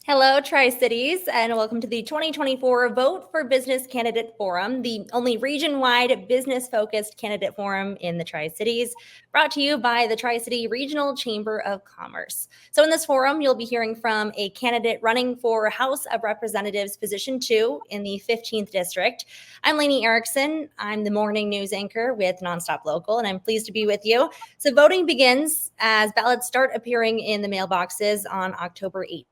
Hello, Tri-Cities, and welcome to the 2024 Vote for Business Candidate Forum, the only region-wide business-focused candidate forum in the Tri-Cities, brought to you by the Tri-City Regional Chamber of Commerce. So in this forum, you'll be hearing from a candidate running for House of Representatives Position 2 in the 15th District. I'm Lainey Erickson. I'm the morning news anchor with Nonstop Local, and I'm pleased to be with you. So voting begins as ballots start appearing in the mailboxes on October 8th.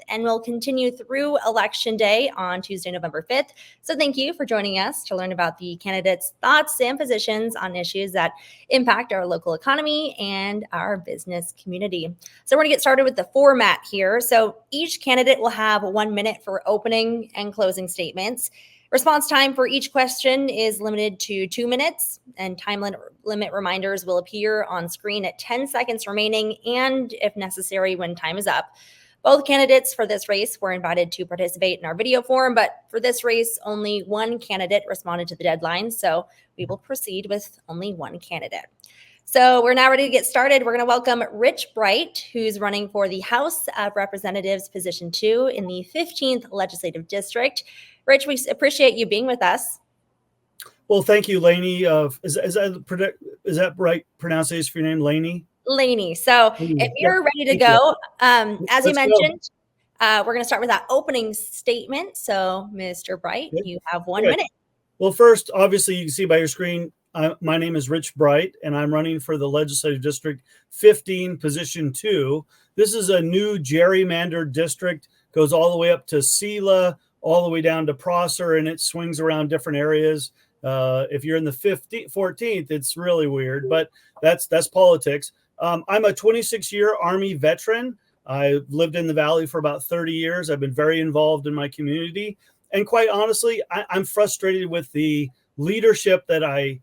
And will continue through Election Day on Tuesday, November 5th. So thank you for joining us to learn about the candidates' thoughts and positions on issues that impact our local economy and our business community. So we're going to get started with the format here. So each candidate will have 1 minute for opening and closing statements. Response time for each question is limited to 2 minutes, and time limit reminders will appear on screen at 10 seconds remaining and, if necessary, when time is up. Both candidates for this race were invited to participate in our video forum, but for this race, only one candidate responded to the deadline, so we will proceed with only one candidate. So we're now ready to get started. We're going to welcome Rich Bright, who's running for the House of Representatives Position 2 in the 15th Legislative District. Rich, we appreciate you being with us. Well, thank you, Lainey. Is that right pronunciation for your name, Lainey? Lainey. So if you're ready to go, as you mentioned, we're going to start with that opening statement. So, Mr. Bright, you have 1 minute. Well, first, obviously, you can see by your screen, my name is Rich Bright, and I'm running for the Legislative District 15, Position 2. This is a new gerrymandered district, goes all the way up to Sela, all the way down to Prosser, and it swings around different areas. If you're in the 14th, it's really weird, but that's politics. I'm a 26-year Army veteran. I lived in the Valley for about 30 years. I've been very involved in my community. And quite honestly, I'm frustrated with the leadership that I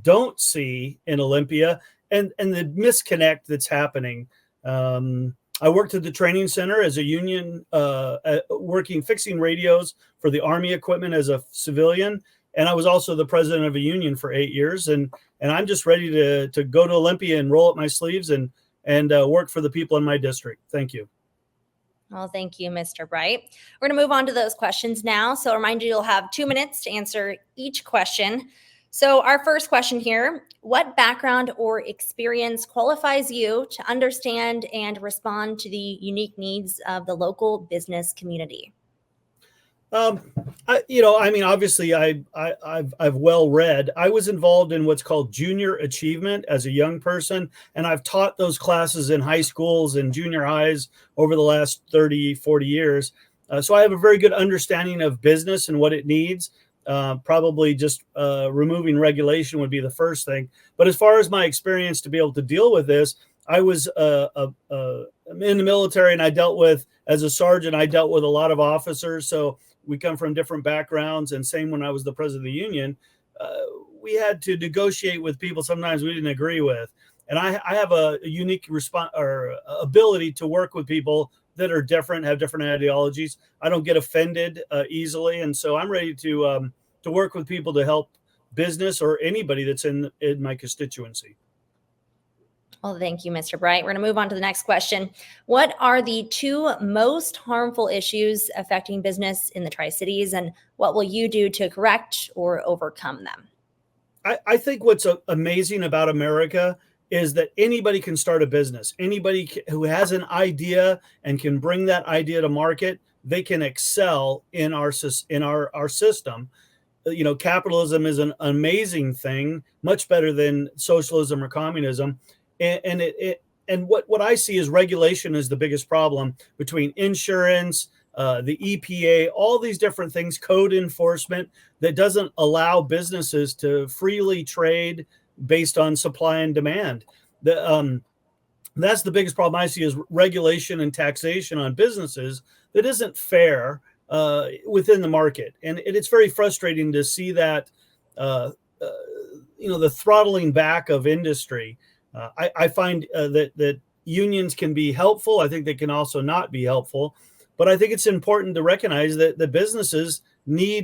don't see in Olympia and the misconnect that's happening. I worked at the training center as a union, fixing radios for the Army equipment as a civilian. And I was also the president of a union for 8 years. And I'm just ready to go to Olympia and roll up my sleeves and work for the people in my district. Thank you. Well, thank you, Mr. Bright. We're going to move on to those questions now. So I'll remind you, you'll have 2 minutes to answer each question. So our first question here, what background or experience qualifies you to understand and respond to the unique needs of the local business community? Obviously I've well read. I was involved in what's called junior achievement as a young person, and I've taught those classes in high schools and junior highs over the last 30, 40 years. So I have a very good understanding of business and what it needs. Probably just removing regulation would be the first thing. But as far as my experience to be able to deal with this, I was in the military, and as a sergeant, I dealt with a lot of officers. So we come from different backgrounds, and same when I was the president of the union, we had to negotiate with people sometimes we didn't agree with. And I have a unique ability to work with people that are different, have different ideologies. I don't get offended easily, and so I'm ready to work with people to help business or anybody that's in my constituency. Well, thank you, Mr. Bright. We're going to move on to the next question. What are the 2 most harmful issues affecting business in the Tri-Cities, and what will you do to correct or overcome them? I think what's amazing about America is that anybody can start a business. Anybody who has an idea and can bring that idea to market, they can excel in our system. Capitalism is an amazing thing, much better than socialism or communism. And what I see is regulation is the biggest problem between insurance, the EPA, all these different things, code enforcement that doesn't allow businesses to freely trade based on supply and demand. That's the biggest problem I see is regulation and taxation on businesses that isn't fair within the market. And it's very frustrating to see that, the throttling back of industry. I find that unions can be helpful. I think they can also not be helpful. But I think it's important to recognize that the businesses they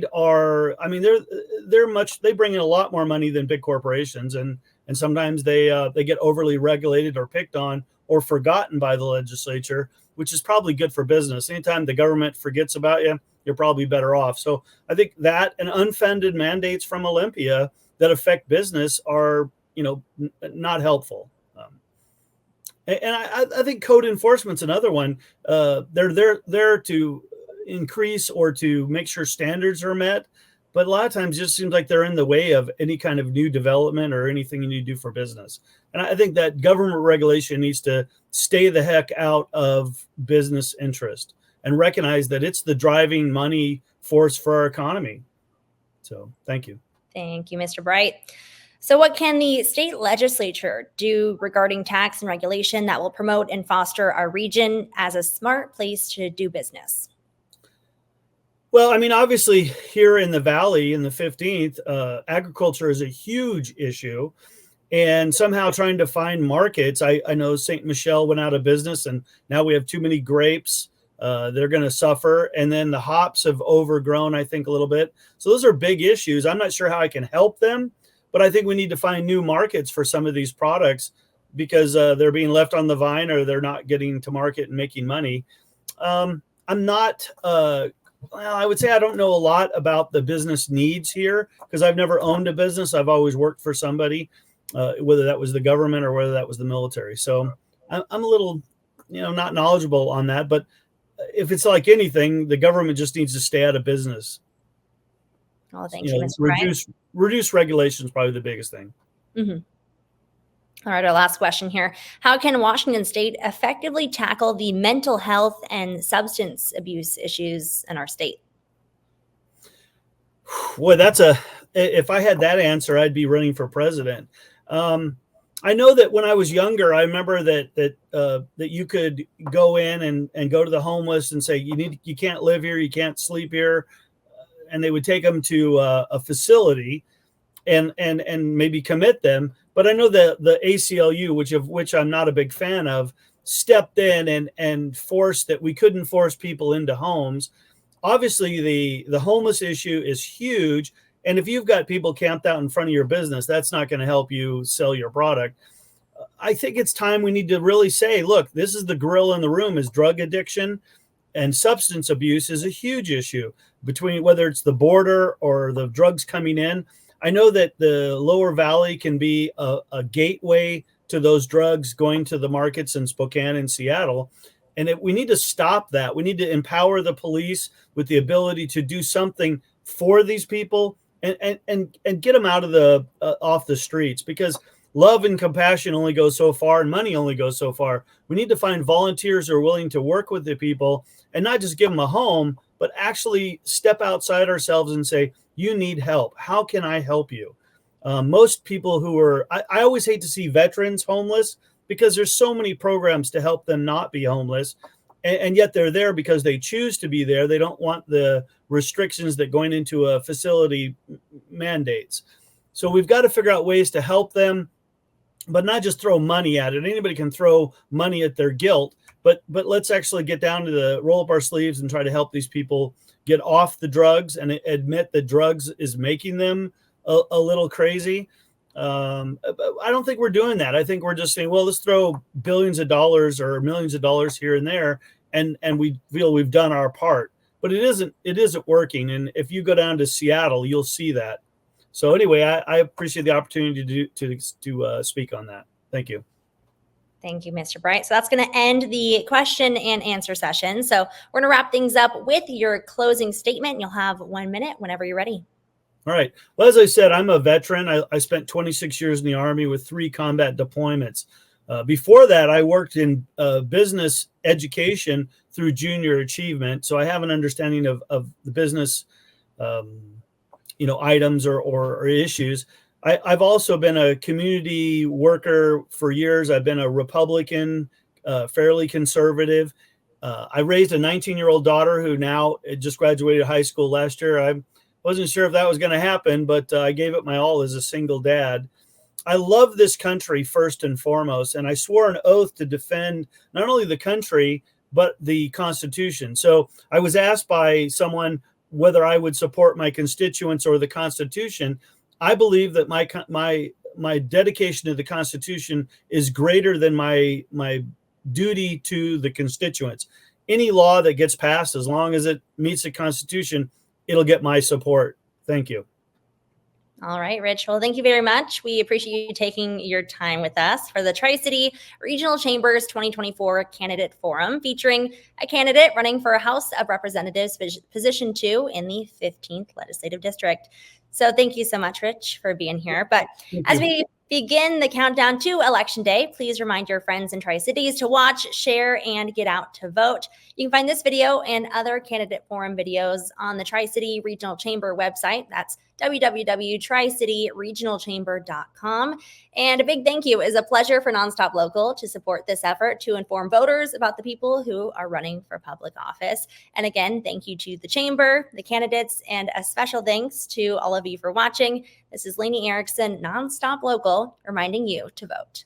bring in a lot more money than big corporations. And sometimes they get overly regulated or picked on or forgotten by the legislature, which is probably good for business. Anytime the government forgets about you, you're probably better off. So I think that and unfunded mandates from Olympia that affect business are, not helpful. And I think code enforcement's another one. They're there to increase or to make sure standards are met, but a lot of times it just seems like they're in the way of any kind of new development or anything you need to do for business. And I think that government regulation needs to stay the heck out of business interest and recognize that it's the driving money force for our economy. So thank you. Thank you, Mr. Bright. So what can the state legislature do regarding tax and regulation that will promote and foster our region as a smart place to do business? Well, I mean, obviously here in the Valley in the 15th, agriculture is a huge issue, and somehow trying to find markets. I know St. Michel went out of business and now we have too many grapes. They're going to suffer. And then the hops have overgrown, I think, a little bit. So those are big issues. I'm not sure how I can help them, but I think we need to find new markets for some of these products because they're being left on the vine or they're not getting to market and making money. I'm not, I would say I don't know a lot about the business needs here because I've never owned a business. I've always worked for somebody, whether that was the government or whether that was the military. So I'm a little, not knowledgeable on that. But if it's like anything, the government just needs to stay out of business. Oh, thank you, Mr. Bright. Reduce regulation is probably the biggest thing. Mm-hmm. All right, our last question here. How can Washington State effectively tackle the mental health and substance abuse issues in our state? Boy, if I had that answer, I'd be running for president. I know that when I was younger, I remember that you could go in and go to the homeless and say, you can't live here, you can't sleep here. And they would take them to a facility and maybe commit them. But I know the ACLU, which I'm not a big fan of, stepped in and forced that we couldn't force people into homes. Obviously, the homeless issue is huge. And if you've got people camped out in front of your business, that's not going to help you sell your product. I think it's time we need to really say, look, this is the gorilla in the room is drug addiction, and substance abuse is a huge issue between whether it's the border or the drugs coming in. I know that the Lower Valley can be a gateway to those drugs going to the markets in Spokane and Seattle. And we need to stop that. We need to empower the police with the ability to do something for these people and get them out of off the streets, because love and compassion only go so far and money only goes so far. We need to find volunteers who are willing to work with the people and not just give them a home, but actually step outside ourselves and say, you need help. How can I help you? Most people I always hate to see veterans homeless because there's so many programs to help them not be homeless. And yet they're there because they choose to be there. They don't want the restrictions that going into a facility mandates. So we've got to figure out ways to help them, but not just throw money at it. Anybody can throw money at their guilt, but let's actually get down to roll up our sleeves and try to help these people get off the drugs and admit that drugs is making them a little crazy. I don't think we're doing that. I think we're just saying, well, let's throw billions of dollars or millions of dollars here and there, and we feel we've done our part. But it isn't working. And if you go down to Seattle, you'll see that. So anyway, I appreciate the opportunity to speak on that. Thank you. Thank you, Mr. Bright. So that's going to end the question and answer session. So we're going to wrap things up with your closing statement. You'll have 1 minute whenever you're ready. All right. Well, as I said, I'm a veteran. I spent 26 years in the Army with 3 combat deployments. Before that, I worked in business education through junior achievement. So I have an understanding of the business, items or issues. I've also been a community worker for years. I've been a Republican, fairly conservative. I raised a 19-year-old daughter who now just graduated high school last year. I wasn't sure if that was going to happen, but I gave it my all as a single dad. I love this country first and foremost, and I swore an oath to defend not only the country, but the Constitution. So I was asked by someone whether I would support my constituents or the Constitution. I believe that my dedication to the Constitution is greater than my duty to the constituents. Any law that gets passed, as long as it meets the Constitution, it'll get my support. Thank you. All right, Rich. Well, thank you very much. We appreciate you taking your time with us for the Tri-City Regional Chambers 2024 Candidate Forum, featuring a candidate running for House of Representatives Position 2 in the 15th Legislative District. So thank you so much, Rich, for being here. But as we begin the countdown to Election Day, please remind your friends in Tri-Cities to watch, share, and get out to vote. You can find this video and other Candidate Forum videos on the Tri-City Regional Chamber website. That's www.tricityregionalchamber.com. And a big thank you. It's a pleasure for Nonstop Local to support this effort to inform voters about the people who are running for public office. And again, thank you to the Chamber, the candidates, and a special thanks to all of you for watching. This is Lainey Erickson, Nonstop Local, reminding you to vote.